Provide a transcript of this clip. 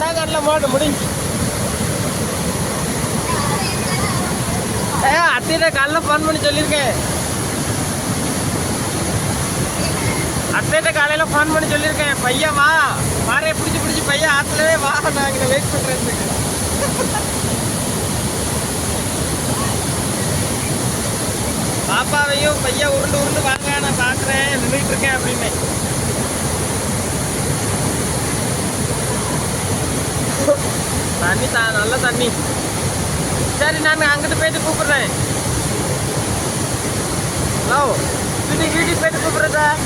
கடல மோட முடிஞ்சு அத்தையிட்ட காலைல ஃபோன் பண்ணி சொல்லியிருக்கேன். அத்தையிட்ட காலையில ஃபோன் பண்ணி சொல்லியிருக்கேன், பையன் வா பாறையை பிடிச்சி பையன் ஆத்துலவே வா, நான் இங்கே வெயிட் பண்ணுறேன். பாப்பாவையும் பையன் உருண்டு வாங்க நான் பார்க்குறேன் நின்றுட்டு இருக்கேன் அப்படின்னு. தண்ணி நல்ல தண்ணி. சரி நான் அங்கிட்டு போயிட்டு கூப்பிடுறேன். ஹலோ வீட்டுக்கு போயிட்டு கூப்பிடுறேன் சார்.